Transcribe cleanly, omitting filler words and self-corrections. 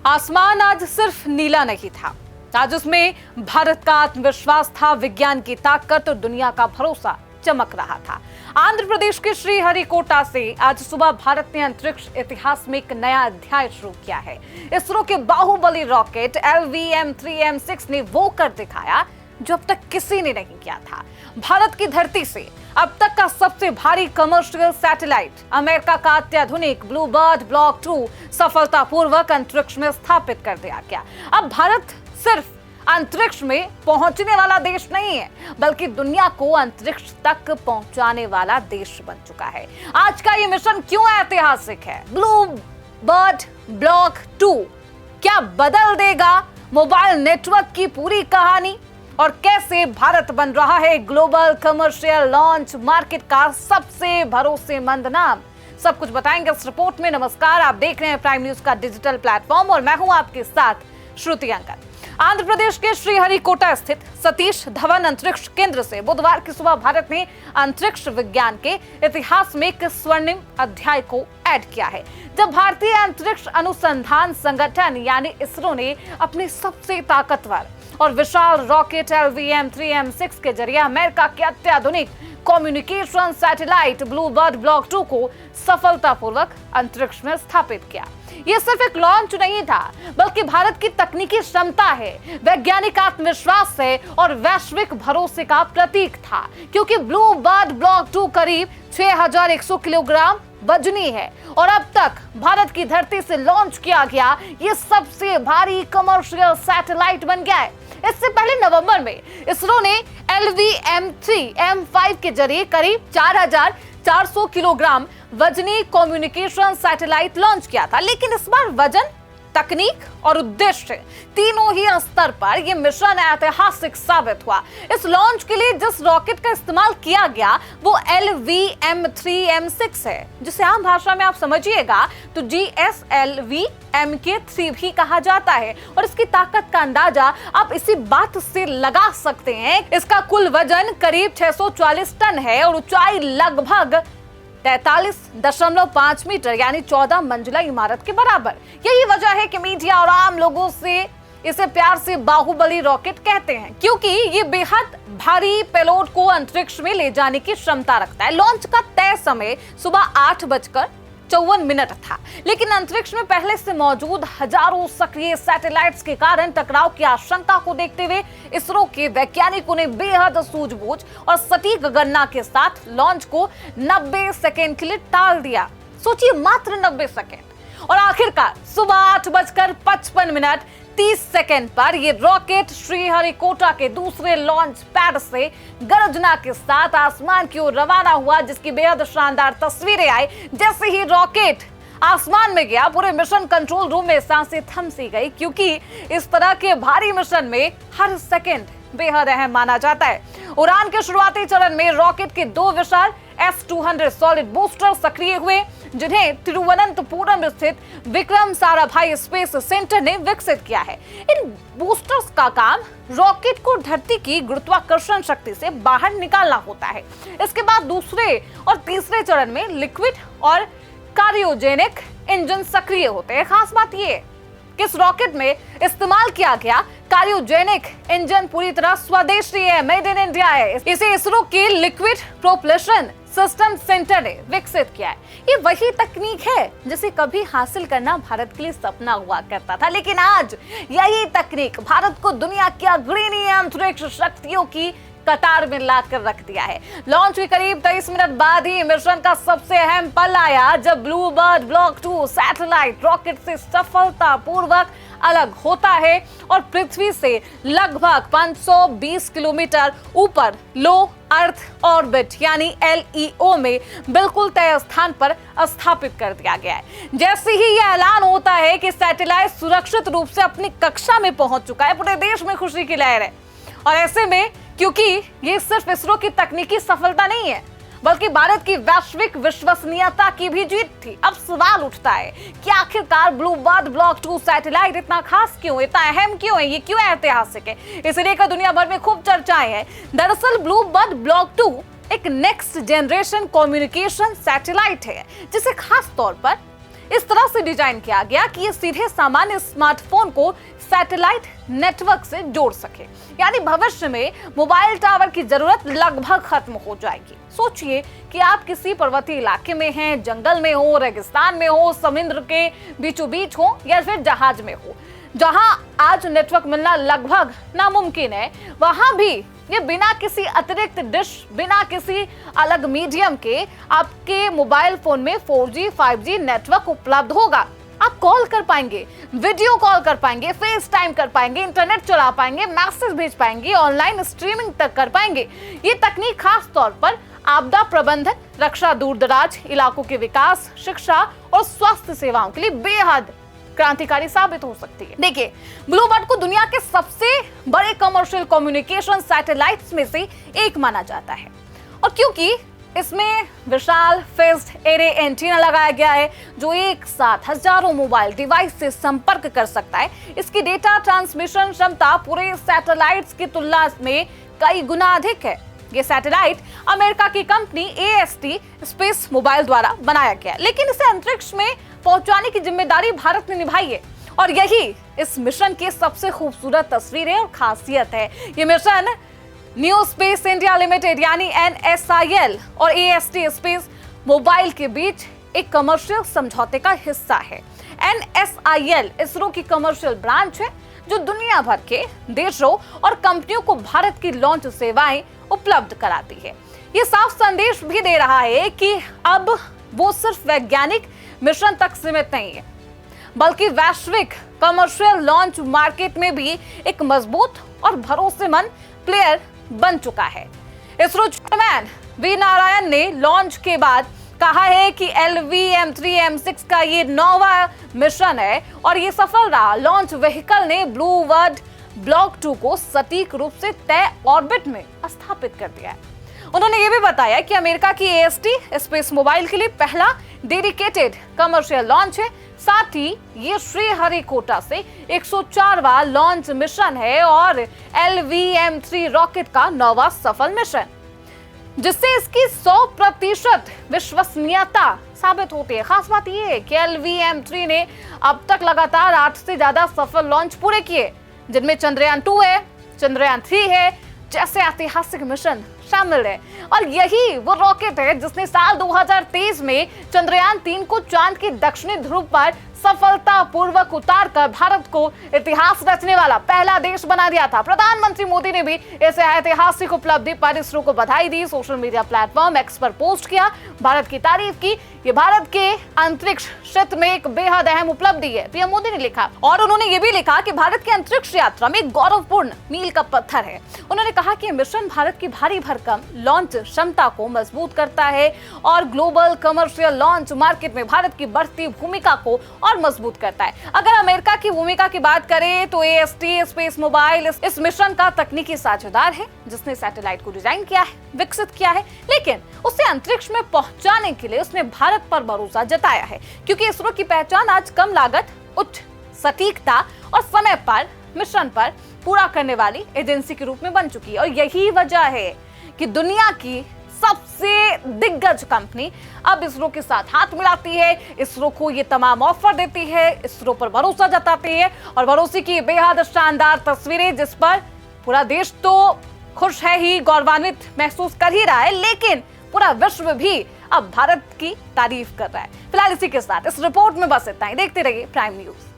आसमान आज सिर्फ नीला नहीं था, आज उसमें भारत का आत्मविश्वास था, विज्ञान की ताकत और दुनिया का भरोसा चमक रहा था। आंध्र प्रदेश के श्रीहरिकोटा से आज सुबह भारत ने अंतरिक्ष इतिहास में एक नया अध्याय शुरू किया है। इसरो के बाहुबली रॉकेट LVM-3M6 ने वो कर दिखाया जो अब तक किसी ने नहीं किया था। भारत की धरती से अब तक का सबसे भारी कमर्शियल सैटेलाइट अमेरिका का अत्याधुनिक ब्लूबर्ड ब्लॉक 2 सफलतापूर्वक अंतरिक्ष में स्थापित कर दिया गया। अब भारत सिर्फ अंतरिक्ष में पहुंचने वाला देश नहीं है, बल्कि दुनिया को अंतरिक्ष तक पहुंचाने वाला देश बन चुका है। आज का ये मिशन क्यों ऐतिहासिक है? ब्लूबर्ड ब्लॉक 2 क्या बदल देगा मोबाइल नेटवर्क की पूरी कहानी, और कैसे भारत बन रहा है ग्लोबल कमर्शियल लॉन्च मार्केट का सबसे भरोसेमंद नाम? सब कुछ बताएंगे इस रिपोर्ट में। नमस्कार, आप देख रहे हैं प्राइम न्यूज का डिजिटल प्लेटफॉर्म और मैं हूं आपके साथ श्रुति अंकल। आंध्र प्रदेश के श्रीहरिकोटा स्थित सतीश धवन अंतरिक्ष केंद्र से बुधवार की सुबह भारत ने अंतरिक्ष विज्ञान के इतिहास में एक स्वर्णिम अध्याय को ऐड किया है, जब भारतीय अंतरिक्ष अनुसंधान संगठन यानी इसरो ने अपनी सबसे ताकतवर और विशाल रॉकेट LVM-3M6 के जरिए अमेरिका के अत्याधुनिक कम्युनिकेशन सैटेलाइट ब्लूबर्ड ब्लॉक 2 को सफलतापूर्वक अंतरिक्ष में स्थापित किया। यह सिर्फ एक लॉन्च नहीं था, बल्कि भारत की तकनीकी क्षमता है, वैज्ञानिक आत्मविश्वास है और वैश्विक भरोसे का प्रतीक था, क्योंकि ब्लूबर्ड ब्लॉक 2 करीब 6100 किलोग्राम वजनी है और अब तक भारत की धरती से लॉन्च किया गया ये सबसे भारी कमर्शियल सैटेलाइट बन गया है। इससे पहले नवंबर में इसरो ने LVM-3M5 के जरिए करीब 4400 किलोग्राम वजनी कम्युनिकेशन सैटेलाइट लॉन्च किया था, लेकिन इस बार वजन, तकनीक और उद्देश्य तीनों ही स्तर पर यह मिशन ऐतिहासिक साबित हुआ। इस लॉन्च के लिए जिस रॉकेट का इस्तेमाल किया गया वो LVM-3M6 है, जिसे आम भाषा में आप समझिएगा तो GSLV-MK3 भी कहा जाता है, और इसकी ताकत का अंदाजा आप इसी बात से लगा सकते हैं। इसका कुल वजन करीब 640 टन है और ऊंचाई लगभग 43.5 मीटर यानी 14 मंजिला इमारत के बराबर। यही वजह है कि मीडिया और आम लोगों से इसे प्यार से बाहुबली रॉकेट कहते हैं, क्योंकि ये बेहद भारी पेलोड को अंतरिक्ष में ले जाने की क्षमता रखता है। लॉन्च का तय समय सुबह 8:54 था, लेकिन अंतरिक्ष में पहले से मौजूद हजारों सक्रिय सैटेलाइट्स के कारण टकराव की आशंका को देखते हुए इसरो के वैज्ञानिकों ने बेहद सूझबूझ और सटीक गणना के साथ लॉन्च को 90 सेकेंड के लिए टाल दिया। सोचिए, मात्र 90 सेकेंड। और आखिरकार सुबह 8:55 पर यह रॉकेट श्रीहरिकोटा के दूसरे लॉन्च पैड से गर्जना के साथ आसमान की ओर रवाना हुआ, जिसकी बेहद शानदार तस्वीरें आई। जैसे ही रॉकेट आसमान में गया, पूरे मिशन कंट्रोल रूम में सांसें थम सी गई, क्योंकि इस तरह के भारी मिशन में हर सेकंड बेहद अहम माना जाता है। उड़ान के शुरुआती चरण में रॉकेट के 2 विशाल S-200 सॉलिड बूस्टर सक्रिय हुए, जिन्हें तिरुवनंतपुरम स्थित विक्रम साराभाई स्पेस सेंटर ने विकसित किया है। इन बूस्टर्स का काम रॉकेट को धरती की गुरुत्वाकर्षण शक्ति से बाहर निकालना होता है। इसके बाद दूसरे और तीसरे चरण में लिक्विड और क्रायोजेनिक इंजन सक्रिय होते हैं। खास बात यह किस रॉकेट में इस्तेमाल किया गया क्रायोजेनिक इंजन पूरी तरह स्वदेशी है, मेड इन इंडिया है। इसे इसरो के लिक्विड प्रोपल्शन सिस्टम सेंटर ने विकसित किया है। ये वही तकनीक है जिसे कभी हासिल करना भारत के लिए सपना हुआ करता था, लेकिन आज यही तकनीक भारत को दुनिया की अग्रणी अंतरिक्ष शक्तियों की कतार में लाकर रख दिया है। लॉन्च के करीब 23 मिनट बाद ही मिशन का सबसे अहम पल आया, जब ब्लूबर्ड ब्लॉक 2 सैटेलाइट रॉकेट से सफलतापूर्वक अलग होता है और पृथ्वी से लगभग 520 किलोमीटर ऊपर लो अर्थ ऑर्बिट यानी LEO में बिल्कुल तय स्थान पर स्थापित कर दिया गया है। जैसे ही यह ऐलान होता है कि सैटेलाइट सुरक्षित रूप से अपनी कक्षा में पहुंच चुका है, पूरे देश में खुशी की लहर है। और ऐसे में, क्योंकि ये सिर्फ इसरो की तकनीकी सफलता नहीं है, बल्कि भारत की वैश्विक विश्वसनीयता की भी जीत थी। अब सवाल उठता है कि आखिरकार ब्लूबर्ड ब्लॉक 2 सैटेलाइट इतना खास क्यों, इतना अहम क्यों है, ये क्यों ऐतिहासिक है? इसे लेकर दुनिया भर में खूब चर्चाएं हैं। दरअसल ब्लूबर्ड ब्लॉक 2 एक नेक्स्ट जनरेशन कम्युनिकेशन सैटेलाइट है, जिसे खास तौर पर इस तरह से डिजाइन किया गया कि ये सीधे सामान्य स्मार्टफोन को सैटेलाइट नेटवर्क से जोड़ सके। यानी भविष्य में मोबाइल टावर की जरूरत लगभग खत्म हो जाएगी। सोचिए कि आप किसी पर्वतीय इलाके में हैं, जंगल में हो, रेगिस्तान में हो, समुद्र के बीचों बीच हो या फिर जहाज में हो, जहां आज नेटवर्क मिलना लगभग नामुमकिन है, वहां भी ये बिना किसी अतिरिक्त डिश, बिना किसी अलग मीडियम के आपके मोबाइल फोन में 4G 5G नेटवर्क उपलब्ध होगा। आप कॉल कर पाएंगे, वीडियो कॉल कर पाएंगे, फेस टाइम कर पाएंगे, इंटरनेट चला पाएंगे, मैसेज भेज पाएंगे, ऑनलाइन स्ट्रीमिंग तक कर पाएंगे। ये तकनीक खास तौर पर आपदा प्रबंधन, रक्षा, दूर दराज इलाकों के विकास, शिक्षा और स्वास्थ्य सेवाओं के लिए बेहद क्रांतिकारी साबित हो सकती है। देखिए, ब्लूबर्ड को दुनिया के सबसे बड़े कमर्शियल कम्युनिकेशन सैटेलाइट्स में से एक माना जाता है, और क्योंकि इसमें विशाल फिक्स्ड एरे एंटीना लगाया गया है जो एक साथ हजारों मोबाइल डिवाइस से संपर्क कर सकता है, इसकी डेटा ट्रांसमिशन क्षमता पूरे सैटेलाइट्स की तुलना में कई गुना अधिक है। ये सैटेलाइट अमेरिका की कंपनी AST स्पेस मोबाइल द्वारा बनाया गया, लेकिन इसे अंतरिक्ष में पहुंचाने की जिम्मेदारी भारत ने निभाई है, और यही इस मिशन की सबसे खूबसूरत तस्वीर और खासियत है। ये mission new space India limited यानी NSIL और AST स्पेस मोबाइल के बीच एक कमर्शियल समझौते का हिस्सा है। NSIL इसरो की कमर्शियल ब्रांच है जो दुनिया भर के देशों और कंपनियों को भारत की लॉन्च सेवाएं उपलब्ध कराती है। ये साफ संदेश भी दे रहा है कि अब वो सिर्फ वैज्ञानिक मिशन तक सीमित नहीं है, बल्कि वैश्विक कमर्शियल लॉन्च मार्केट में भी एक मजबूत और भरोसेमंद प्लेयर बन चुका है। इसरो चेयरमैन वी नारायण ने लॉन्च के बाद कहा है कि LV-M3-M6 का ये 9वां मिशन है और ये सफल रहा। लॉन्च व्हीकल ने ब्लूबर्ड ब्लॉक 2 को सटीक रूप से तय ऑर्बिट में स्थापित कर दिया है। उन्होंने ये भी बताया कि अमेरिका की AST स्पेस मोबाइल के लिए पहला डेडिकेटेड कमर्शियल लॉन्च है। साथ ही ये श्रीहरिकोटा से 104वां लॉन्च मिशन है और LV-M3 रॉकेट का 9वां सफल मिशन, जिससे इसकी 100% विश्वसनीयता साबित होती है। खास बात यह है कि LV-M3 ने अब तक लगातार 8 से ज्यादा सफल लॉन्च पूरे किए, जिनमें चंद्रयान 2 है, चंद्रयान 3 है, जैसे ऐतिहासिक मिशन शामिल है। और यही वो रॉकेट है जिसने साल 2023 में चंद्रयान 3 को चांद के दक्षिणी ध्रुव पर सफलतापूर्वक उतारकर भारत को इतिहास रचने वाला पहला देश बना दिया था। प्रधानमंत्री मोदी ने भी इस ऐतिहासिक उपलब्धि पर इसरो को बधाई दी, सोशल मीडिया प्लेटफॉर्म X पर पोस्ट किया, भारत की तारीफ की। ये भारत के अंतरिक्ष क्षेत्र में एक बेहद अहम उपलब्धि है, पीएम मोदी ने लिखा। और उन्होंने ये भी लिखा कि भारत की अंतरिक्ष यात्रा में गौरवपूर्ण मील का पत्थर है। उन्होंने कहा कि मिशन भारत की भारी भरकम लॉन्च क्षमता को मजबूत करता है और ग्लोबल कमर्शियल लॉन्च मार्केट में भारत की बढ़ती भूमिका को और मजबूत करता है। अगर अमेरिका की भूमिका की बात करें तो AST स्पेस मोबाइल इस मिशन का तकनीकी साझेदार है, जिसने सैटेलाइट को डिजाइन किया है, विकसित किया है, लेकिन उसे अंतरिक्ष में पहुंचाने के लिए उसने भारत पर भरोसा जताया है, क्योंकि इसरो की पहचान आज कम लागत, उच्च सटीकता और समय पर मिशन पर पूरा करने वाली एजेंसी के रूप में बन चुकी है। और यही वजह है कि दुनिया की सबसे दिग्गज कंपनी अब इसरो के साथ हाथ मिलाती है, इसरो को ये तमाम ऑफर देती है, इसरो पर भरोसा जताती है। और भरोसे की बेहद शानदार तस्वीरें जिस पर पूरा देश तो खुश है ही, गौरवान्वित महसूस कर ही रहा है, लेकिन पूरा विश्व भी अब भारत की तारीफ कर रहा है। फिलहाल इसी के साथ इस रिपोर्ट में बस इतना ही। देखते रहिए प्राइम न्यूज।